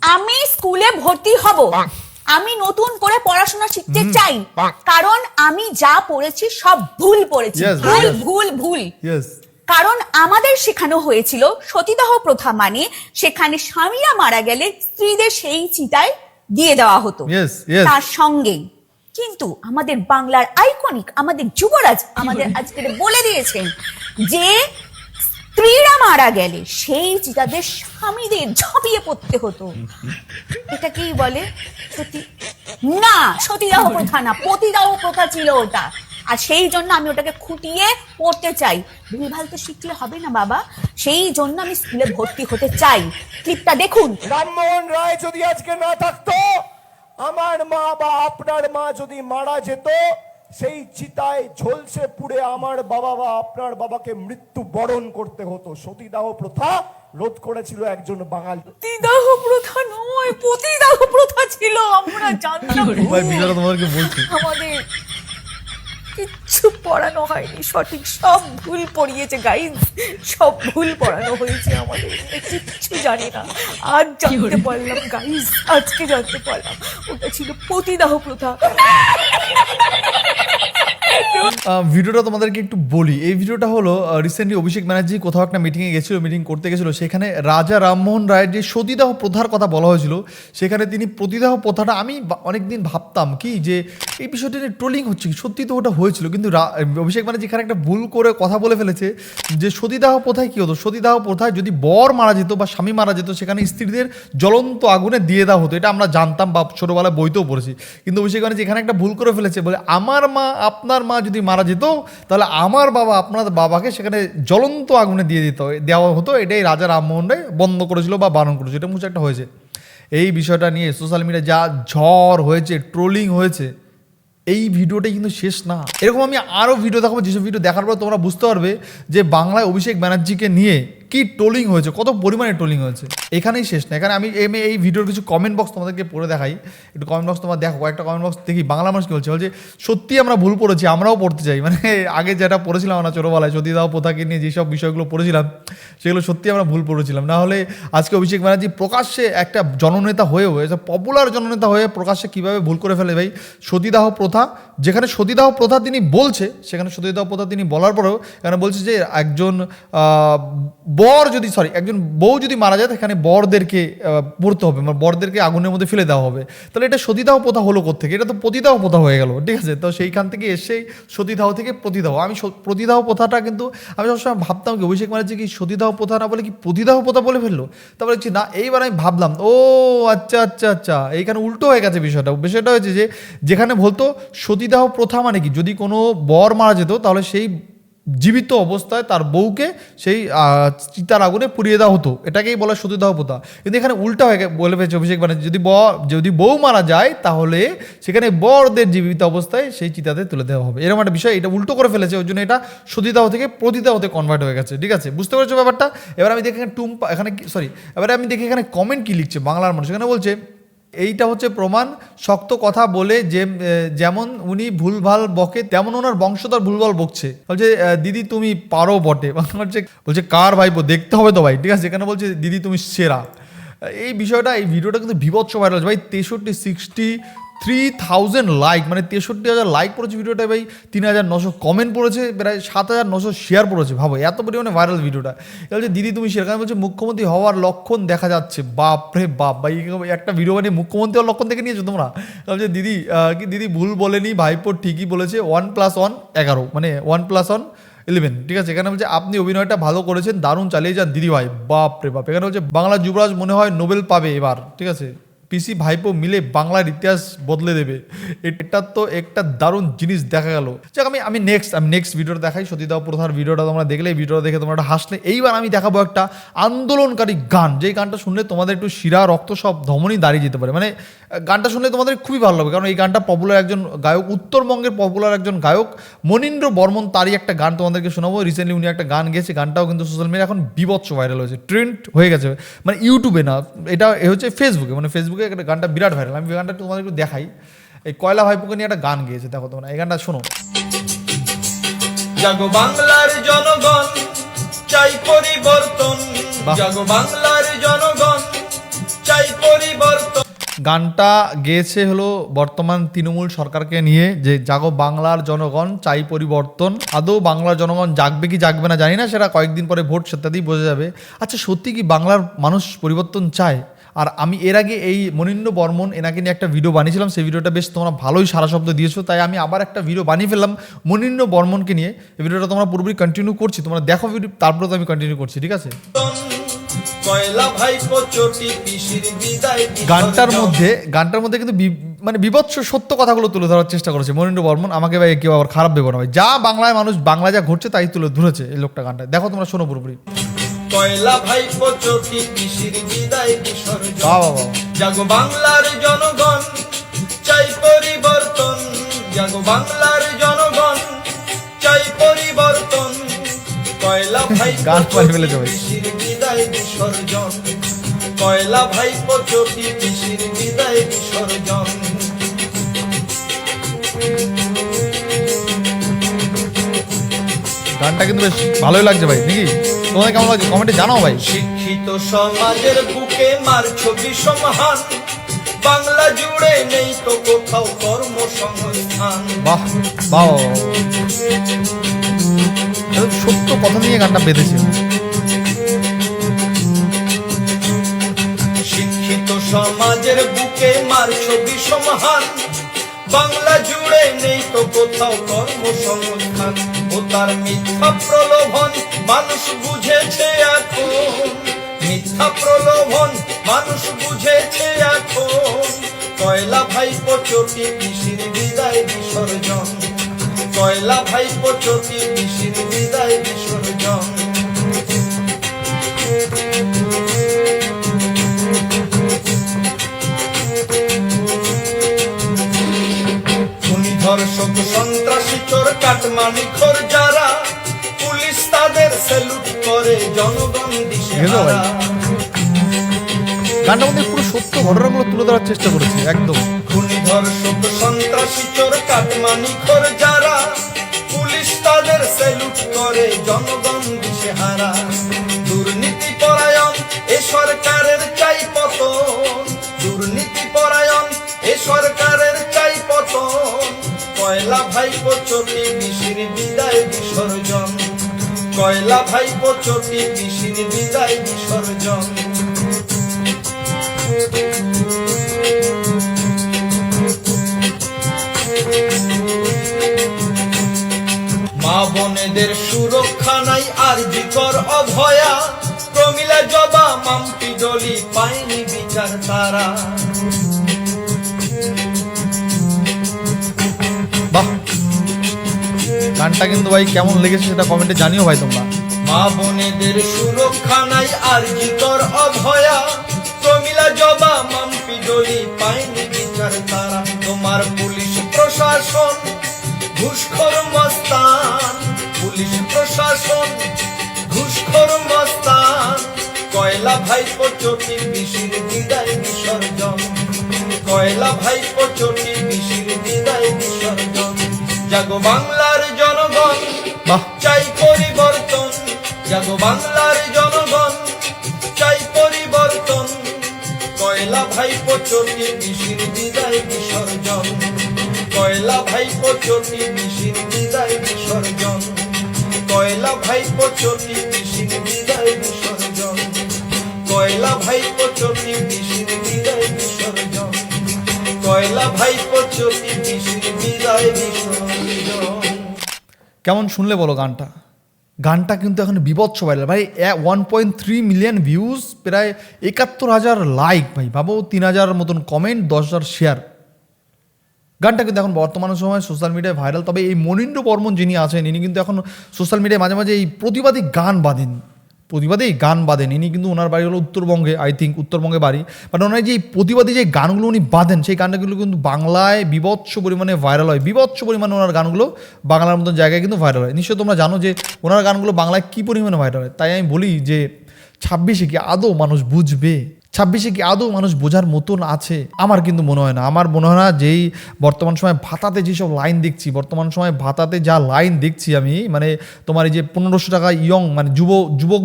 আমি স্কুলে ভর্তি হব, আমি নতুন করে পড়াশোনা শিখতে চাই, কারণ আমি যা পড়েছি সব ভুল পড়েছি। ভুল ভুল ভুল। কারণ আমাদের শেখানো হয়েছিল সতীদাহ প্রথা মানে সেখানে স্বামীরা মারা গেলে স্ত্রীদের সেই চিতায় দিয়ে দেওয়া হতো। তার সঙ্গেই কিন্তু আমাদের বাংলার আইকনিক আমাদের যুবরাজ আমাদের আজকে বলে দিয়েছেন যে স্ত্রীরা মারা গেলে সেই চিতাদের স্বামীদের ঝাঁপিয়ে পড়তে হতো। এটা কি বলে? সতী না, সতীদাহ প্রথা না, পতিদাহ প্রথা ছিল ওটা। আর সেই জন্য আমি ওটাকে খুঁটিয়ে পড়তে চাই। ভুলভাল তো শিখলে হবে না বাবা, সেই জন্য আমি স্কুলে ভর্তি হতে চাই। ক্লিপটা দেখুন। রামমোহন রায় যদি আজকে না থাকতো, আমার মা বা আপনার মা যদি মারা যেত, সেই চিতায় ঝলসে পুড়ে আমার বাবা বা আপনার বাবাকে মৃত্যু বরণ করতে হতো। সতীদাহ প্রথা রোধ করেছিল একজন বাঙালি। সতীদাহ প্রথা নয়, পতিদাহ প্রথা ছিল। আমরা জানতাম, আমাদের কিচ্ছু পড়ানো হয়নি সঠিক, সব ভুল পড়িয়েছে গাইজ, সব ভুল পড়ানো হয়েছে আমাদের, কিচ্ছু জানি না। আজ জানতে পারলাম গাইজ, আজকে জানতে পারলাম ওটা ছিল পতিদাহ প্রথা। ভিডিওটা তোমাদেরকে একটু বলি। এই ভিডিওটা হলো রিসেন্টলি অভিষেক ব্যানার্জি কোথাও একটা মিটিংয়ে গেছিলো, মিটিং করতে গেছিলো, সেখানে রাজা রামমোহন রায়ের যে সতীদাহ প্রথার কথা বলা হয়েছিল, সেখানে তিনি প্রতিদাহ প্রথাটা, আমি অনেকদিন ভাবতাম কি যে এই বিষয়টা নিয়ে ট্রোলিং হচ্ছে, সত্যি তো ওটা হয়েছিল, কিন্তু অভিষেক ব্যানার্জি এখানে একটা ভুল করে কথা বলে ফেলেছে যে সতীদাহ প্রথায় কী হতো, সতীদাহ প্রথায় যদি বর মারা যেত বা স্বামী মারা যেত, সেখানে স্ত্রীদের জ্বলন্ত আগুনে দিয়ে দেওয়া হতো। এটা আমরা জানতাম বা ছোটোবেলায় বইতেও পড়েছি, কিন্তু অভিষেক ব্যানার্জি এখানে একটা ভুল করে ফেলেছে, বলে আমার মা আপনার মা যদি মারা যেত তাহলে আমার বাবা আপনাদের বাবাকে সেখানে জ্বলন্ত আগুনে দিয়ে দেওয়া হতো। এটাই রাজা রামমোহন রায় বন্ধ করেছিল বা বারণ করেছিল, এটা মুছে একটা হয়েছে। এই বিষয়টা নিয়ে সোশ্যাল মিডিয়ায় যা ঝড় হয়েছে, ট্রোলিং হয়েছে, এই ভিডিওটাই কিন্তু শেষ না। এরকম আমি আরও ভিডিও দেখাবো, যেসব ভিডিও দেখার পর তোমরা বুঝতে পারবে যে বাংলায় অভিষেক ব্যানার্জিকে নিয়ে কি ট্রোলিং হয়েছে, কত পরিমাণে ট্রোলিং হয়েছে। এখানেই শেষ না, এখানে আমি এই ভিডিওর কিছু কমেন্ট বক্স তোমাদেরকে পড়ে দেখাই। একটু কমেন্ট বক্স তোমরা দেখো, কয়েকটা কমেন্ট বক্স দেখি বাংলা মানুষ কী বলছে। সত্যি আমরা ভুল পড়েছি, আমরাও পড়তে চাই। মানে আগে যেটা পড়েছিলাম আমরা ছোটোবেলায় সতীদাহ প্রথাকে নিয়ে যেসব বিষয়গুলো পড়েছিলাম, সেগুলো সত্যি আমরা ভুল পড়েছিলাম। না হলে আজকে অভিষেক ব্যানার্জি প্রকাশ্যে একটা জননেতা হয়েও, পপুলার জননেতা হয়ে প্রকাশ্যে কীভাবে ভুল করে ফেলে ভাই। সতীদাহ প্রথা, যেখানে সতীদাহ প্রথা তিনি বলছে, সেখানে সতীদাহ প্রথা তিনি বলার পরেও এখানে বলছে যে একজন একজন বউ যদি মারা যায় সেখানে বরদেরকে পড়তে হবে, মানে বরদেরকে আগুনের মধ্যে ফেলে দেওয়া হবে। তাহলে এটা সতীদাহ প্রথা হলো কোত্থেকে? এটা তো পতিদাহ প্রথা হয়ে গেল, ঠিক আছে? তো সেইখান থেকে এসেই সতীদাহ থেকে প্রতিদাহ। আমি প্রতিদাহ প্রথাটা কিন্তু আমি সবসময় ভাবতাম কি অভিষেক ব্যানার্জি কি সতীদাহ প্রথা না বলে কি প্রতিদাহ প্রথা বলে ফেললো। তারপরে দেখছি না, এইবার আমি ভাবলাম ও আচ্ছা আচ্ছা আচ্ছা, এইখানে উল্টো হয়ে গেছে বিষয়টা। বিষয়টা হয়েছে যে যেখানে বলতো সতীদাহ প্রথা মানে কি, যদি কোনো বর মারা যেত তাহলে সেই জীবিত অবস্থায় তার বউকে সেই চিতার আগুনে পুড়িয়ে দেওয়া হতো, এটাকেই বলা সতীদাহ প্রথা। কিন্তু এখানে উল্টা হয়ে বলে ফেলেছে অভিষেক ব্যানার্জি, যদি বউ মারা যায় তাহলে সেখানে বরদের জীবিত অবস্থায় সেই চিতাতে তুলে দেওয়া হবে, এরকম একটা বিষয়। এটা উল্টো করে ফেলেছে, ওই জন্য এটা সতীদাহ থেকে প্রতিদাহতে কনভার্ট হয়ে গেছে, ঠিক আছে? বুঝতে পেরেছো ব্যাপারটা? এবার আমি দেখি এবারে আমি দেখি এখানে কমেন্ট কি লিখছে বাংলার মানুষ। এখানে বলছে এইটা হচ্ছে প্রমাণ, শক্ত কথা বলে যে যেমন উনি ভুলভাল বকে তেমন ওনার বংশধর ভুলভাল বকছে। বলছে দিদি তুমি পারো বটে, বলছে কার ভাইপো, দেখতে হবে তো ভাই, ঠিক আছে? এখানে বলছে দিদি তুমি সেরা। এই বিষয়টা, এই ভিডিওটা কিন্তু বিভৎস ভাইরাল হচ্ছে ভাই। 63,000 লাইক, মানে 63,000 লাইক পড়েছে ভিডিওটা ভাই। 3,900 কমেন্ট পড়েছে, প্রায় 7,900 শেয়ার পড়েছে। ভাবো এত পরিমাণে ভাইরাল ভিডিওটা। বলছে দিদি তুমি সেরকম, বলছে মুখ্যমন্ত্রী হওয়ার লক্ষণ দেখা যাচ্ছে। বাপরে বাপ ভাই, একটা ভিডিও বানিয়ে মুখ্যমন্ত্রী হওয়ার লক্ষণ দেখে নিয়েছো তোমরা? বলছে দিদি কি দিদি ভুল বলেনি, ভাইপো ঠিকই বলেছে। 1+1 11, মানে 1+1 11, ঠিক আছে? এখানে বলছে আপনি অভিনয়টা ভালো করেছেন, দারুণ চালিয়ে যান দিদি ভাই। বাপরে বাপ। এখানে বলছে বাংলা যুবরাজ মনে হয় নোবেল পাবে এবার, ঠিক আছে? পিসি ভাইপো মিলে বাংলার ইতিহাস বদলে দেবে। এটা তো একটা দারুণ জিনিস দেখা গেল। যাক আমি নেক্সট ভিডিওটা দেখাই, সতীদাহ প্রথার ভিডিওটা তোমরা দেখলে, এই ভিডিওটা দেখে তোমরা হাসলে। এইবার আমি দেখাবো একটা আন্দোলনকারী গান, যেই গানটা শুনলে তোমাদের একটু শিরা রক্ত সব ধমনী দাঁড়িয়ে যেতে পারে। মানে গানটা শুনলে তোমাদের খুবই ভালো লাগবে, কারণ এই গানটা পপুলার একজন গায়ক, উত্তরবঙ্গের পপুলার একজন গায়ক মনীন্দ্র বর্মন, তারই একটা গান তোমাদেরকে শোনাবো। রিসেন্টলি উনি একটা গান গেছে, গানটাও কিন্তু সোশ্যাল মিডিয়া এখন বিভৎস ভাইরাল হয়েছে, ট্রেন্ড হয়ে গেছে। মানে ইউটিউবে না, এটা হচ্ছে ফেসবুকে, মানে ফেসবুকে একটা গানটা বিরাট ভাইরাল। আমি গানটা তোমাদের একটু দেখাই। এই কয়লা ভাইপোকে নিয়ে একটা গান গেয়েছে, দেখো তোমরা এই গানটা শোনো। জাগো বাংলার জনগণ চাই পরিবর্তন, জাগো বাংলার জনগণ চাই পরিবর্তন। গানটা গেয়েছে হলো বর্তমান তৃণমূল সরকারকে নিয়ে, যে জাগো বাংলার জনগণ চাই পরিবর্তন। আদৌ বাংলার জনগণ জাগবে কি জাগবে না জানি না, সেটা কয়েকদিন পরে ভোট সেটাতেই বোঝা যাবে। আচ্ছা, সত্যি কি বাংলার মানুষ পরিবর্তন চায়? আর আমি এর আগে এই মনিন্দ্র বর্মন এনাকে নিয়ে একটা ভিডিও বানিয়েছিলাম, সেই ভিডিওটা বেশ তোমরা ভালোই সারা শব্দ দিয়েছো, তাই আমি আবার একটা ভিডিও বানিয়ে ফেললাম মনিন্দ্র বর্মনকে নিয়ে। এই ভিডিওটা তোমরা পুরোপুরি কন্টিনিউ করছি, তোমরা দেখো ভিডিও, তারপরে তো আমি কন্টিনিউ করছি, ঠিক আছে? কয়লা ভাইপো চটি পিসির বিদায় গানটার মধ্যে কিন্তু মানে বিভৎস সত্য কথাগুলো তুলে ধরার চেষ্টা করেছে মনিন্দ্র বর্মন। আমাকে ভাই কেউ আবার খারাপ ভেবো না ভাই, যা বাংলায় মানুষ বাংলা যা ঘটছে তাই তুলে ধরেছে এই লোকটা গানটা। দেখো তোমরা, শোনো পুরোপুরি। কয়লা ভাইপো চটি পিসির বিদায় বিসর্জন, বাহ বাহ বাহ। জাগো বাংলার জনগণ চাই পরিবর্তন, জাগো বাংলার জনগণ চাই পরিবর্তন। কয়লা ভাইপো গান পাল্টে ফেলেছে ভাই। পিসির বিদায় বিসর্জন, কয়লা ভাইপো চটি পিসির বিদায় বিসর্জন। গানটা কিন্তু বেশ ভালোই লাগছে ভাই, নাকি? তোমাদের কেমন লাগছে কমেন্টে জানাও ভাই। শিক্ষিত সমাজের বুকে মারছো বিষমহান, বাংলা জুড়ে নেই তো কোথাও কর্মসংস্থান। বাহ বাহ, একদম সত্য কথা নিয়ে গানটা বেঁধেছে। শিক্ষিত সমাজের বুকে মারছো বিষমহান, বাংলা জুড়ে নেই তো কোথাও কর্মসংস্থান। ও তার মিথ্যা প্রলোভন মানুষ বুঝেছে এখন, মিথ্যা প্রলোভন মানুষ বুঝেছে এখন। কয়লা ভাইপো চটি পিসির বিদায় বিসর্জন, কয়লা ভাইপো চটি পিসির বিদায় বিসর্জন। ধর্ষক সন্ত্রাসী চোর কাটমানি খোর যারা, পুলিশ তাদের স্যালুট করে, জনগণ দিশেহারা। গানটার মধ্যে পুরো সত্য ঘটনাগুলো তুলে ধরার চেষ্টা করেছে একদম। খুনি ধর্ষক সন্ত্রাসী চোর কাটমানি খোর যারা, পুলিশ তাদের স্যালুট করে, জনগণ দিশেহারা। দুর্নীতি পরায়ণ এ সরকারের চাই পতন, দুর্নীতি পরায়ণ এ সরকারের চাই পতন। কয়লা ভাইপো চটি পিসির বিদায় বিসর্জন, কয়লা ভাইপো চটি পিসির বিদায় বিসর্জন। মা বোনেদের সুরক্ষা নাই আরজিকর অভয়া, প্রমিলা জবা মাম্পি ডলি পায়নি বিচার তারা। বাহ, গানটা কিন্তু ভাই কেমন লেগেছে সেটা কমেন্টে জানিও ভাই তোমরা। মা বোনেদের সুরক্ষা নাই আরজিকর অভয়া, প্রমিলা জবা মাম্পি ডলি পায়নি বিচার তারা। তোমার পুলিশ প্রশাসন ঘুষখোর মস্তান, পুলিশ প্রশাসন ঘুষখোর মস্তান। কয়লা ভাইপো চটি পিসির বিদায় বিসর্জন, কয়লা ভাইপো চটি পিসির বিদায় বিসর্জন। জাগো বাংলার জনগণ চাই পরিবর্তন, জাগো বাংলার জনগণ চাই পরিবর্তন। কয়লা ভাইপো চটি পিসির বিদায় বিসর্জন, কয়লা ভাইপো চটি পিসির বিদায় বিসর্জন, কয়লা ভাইপো চটি পিসির বিদায় বিসর্জন, কয়লা ভাইপো চটি পিসির বিদায় বিসর্জন, কয়লা ভাইপো চটি পিসির বিদায় বিসর্জন। কেমন শুনলে বলো গানটা? গানটা কিন্তু এখন বিভৎস ভাইরাল ভাই। 1.3 মিলিয়ন ভিউজ, প্রায় ৭১,০০০ লাইক ভাই, ভাবো ৩,০০০ মতন কমেন্ট, ১০,০০০ শেয়ার। গানটা কিন্তু এখন বর্তমান সময় সোশ্যাল মিডিয়ায় ভাইরাল। তবে এই মনিন্দ্র বর্মন যিনি আছেন, ইনি কিন্তু এখন সোশ্যাল মিডিয়ায় মাঝে মাঝে এই প্রতিবাদী গান বাঁধেন। ইনি কিন্তু ওনার বাড়ি হলো উত্তরবঙ্গে, আই থিঙ্ক উত্তরবঙ্গে বাড়ি। বাট ওনার যে প্রতিবাদী যে গানগুলো উনি বাঁধেন, সেই গানগুলো কিন্তু বাংলায় বিভৎস পরিমাণে ভাইরাল হয়। বিভৎস পরিমাণে ওনার গানগুলো বাংলার মতন জায়গায় কিন্তু ভাইরাল হয়। নিশ্চয়ই তোমরা জানো যে ওনার গানগুলো বাংলায় কী পরিমাণে ভাইরাল হয়। তাই আমি বলি যে 26-এ কি আদৌ মানুষ বুঝবে? 26-এ কি আদৌ মানুষ বোঝার মতন আছে? আমার কিন্তু মনে হয় না। আমার মনে হয় না যেই বর্তমান সময় ভাতাতে যেসব লাইন দেখছি, বর্তমান সময় ভাতাতে যা লাইন দেখছি আমি, মানে তোমার এই যে 1500 টাকা ইয়ং মানে যুবক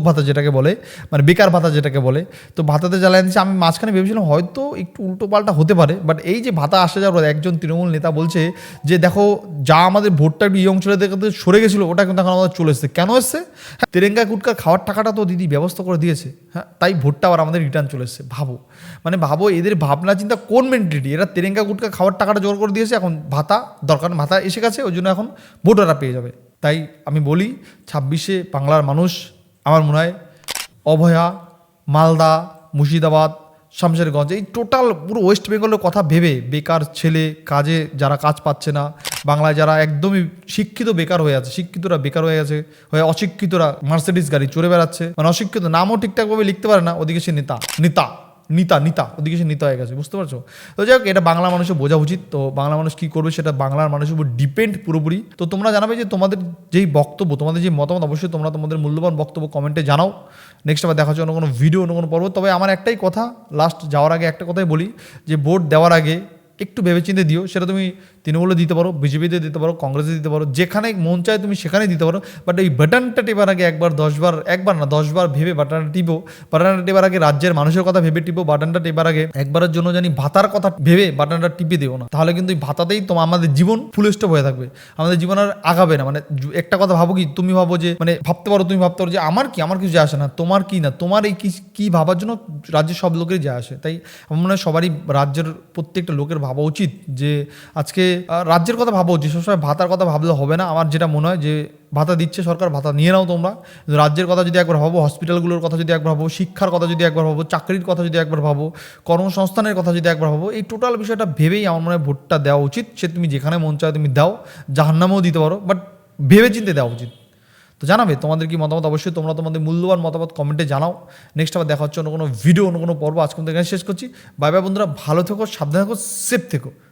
ভাতা যেটাকে বলে, মানে বেকার ভাতা যেটাকে বলে, তো ভাতাতে যা লাইন দিচ্ছে আমি মাঝখানে ভেবেছিলাম হয়তো একটু উল্টোপাল্টা হতে পারে, বাট এই যে ভাতা আসে যাওয়ার পর একজন তৃণমূল নেতা বলছে যে দেখো যা আমাদের ভোটটা একটু ইয়ং ছেলেদের কাছে সরে গেছিলো ওটা কিন্তু এখন আমাদের চলে এসছে। কেন এসছে? হ্যাঁ, তেরেঙ্গা গুটকা খাওয়ার টাকাটা তো দিদি ব্যবস্থা করে দিয়েছে, হ্যাঁ, তাই ভোটটা আবার আমাদের রিটার্ন চলে এসছে। ভাবো এদের ভাবনা চিন্তা কোন মেন্টালিটি। এরা তেরেঙ্গা গুটকা খাওয়ার টাকাটা জোর করে দিয়েছে, এখন ভাতা দরকার, ভাতা এসে গেছে, ওই জন্য এখন ভোট ওরা পেয়ে যাবে। তাই আমি বলি 26-এ বাংলার মানুষ আমার মনে হয় অভয়া, মালদা, মুর্শিদাবাদ, শামশেরগঞ্জ, এই টোটাল পুরো ওয়েস্ট বেঙ্গলের কথা ভেবে বেকার ছেলে, কাজে যারা কাজ পাচ্ছে না, বাংলায় যারা একদমই শিক্ষিত বেকার হয়ে আছে, শিক্ষিতরা বেকার হয়ে গেছে, হয়ে অশিক্ষিতরা মার্সিডিজ গাড়ি চড়ে বেড়াচ্ছে, মানে অশিক্ষিত নামও ঠিকঠাকভাবে লিখতে পারে না, ওদিকে সে নিতা ওদিকে সে নিতা হয়ে গেছে, বুঝতে পারছো? তো যাই হোক, এটা বাংলা মানুষের বোঝা উচিত। তো বাংলা মানুষ কী করবে সেটা বাংলার মানুষের উপর ডিপেন্ড পুরোপুরি। তো তোমরা জানাবে যে তোমাদের যেই বক্তব্য, তোমাদের যে মতামত, অবশ্যই তোমরা তোমাদের মূল্যবান বক্তব্য কমেন্টে জানাও। নেক্সট আবার দেখা হচ্ছে অন্য কোনো ভিডিও, অন্য কোনো পর্ব। তবে আমার একটাই কথা, লাস্ট যাওয়ার আগে একটা কথাই বলি, যে ভোট দেওয়ার আগে একটু ভেবেচিন্তে দিও। সেটা তুমি তৃণমূলে দিতে পারো, বিজেপিতে দিতে পারো, কংগ্রেসে দিতে পারো, যেখানে মন চায় তুমি সেখানেই দিতে পারো। বাট এই বাটনটা টেপার আগে একবার 10বার ভেবে বাটনটা টিপো। বাটনটা টেপার আগে রাজ্যের মানুষের কথা ভেবে টিপো। বাটনটা টেপার আগে একবারের জন্য জানি ভাতার কথা ভেবে বাটনটা টিপে দিও না, তাহলে কিন্তু এই ভাতাতেই আমাদের জীবন ফুল স্টপ হয়ে থাকবে, আমাদের জীবন আর আগাবে না। মানে একটা কথা ভাবো, কি তুমি ভাবো যে মানে ভাবতে পারো যে আমার কিছু যায় আসে না, তোমার কি না, তোমার এই কি ভাবার জন্য রাজ্যের সব লোকেরই যায় আসে। তাই আমার মনে হয় সবারই রাজ্যের প্রত্যেকটা লোকের ভাবা উচিত যে আজকে রাজ্যের কথা ভাবা উচিত, সবসময় ভাতার কথা ভাবলে হবে না। আমার যেটা মনে হয় যে ভাতা দিচ্ছে সরকার, ভাতা নিয়ে নাও তোমরা। রাজ্যের কথা যদি একবার ভাবো, হসপিটালগুলোর কথা যদি একবার ভাবো, শিক্ষার কথা যদি একবার ভাবো, চাকরির কথা যদি একবার ভাবো, কর্মসংস্থানের কথা যদি একবার ভাবো, এই টোটাল বিষয়টা ভেবেই আমার মনে হয় ভোটটা দেওয়া উচিত। সে তুমি যেখানে মন চায় তুমি দাও, জাহান্নামেও দিতে পারো, বাট ভেবে চিন্তে দেওয়া উচিত। তো জানাবে তোমাদের কি মতামত, অবশ্যই তোমরা তোমাদের মূল্যবান মতামত কমেন্টে জানাও। নেক্সট আবার দেখা হচ্ছে অন্য কোনো ভিডিও, অন্য কোনো পর্ব। আজকে এখানে শেষ করছি। বাই বাই বন্ধুরা, ভালো থেকো, সাবধানে থেকো, সেফ থেকো।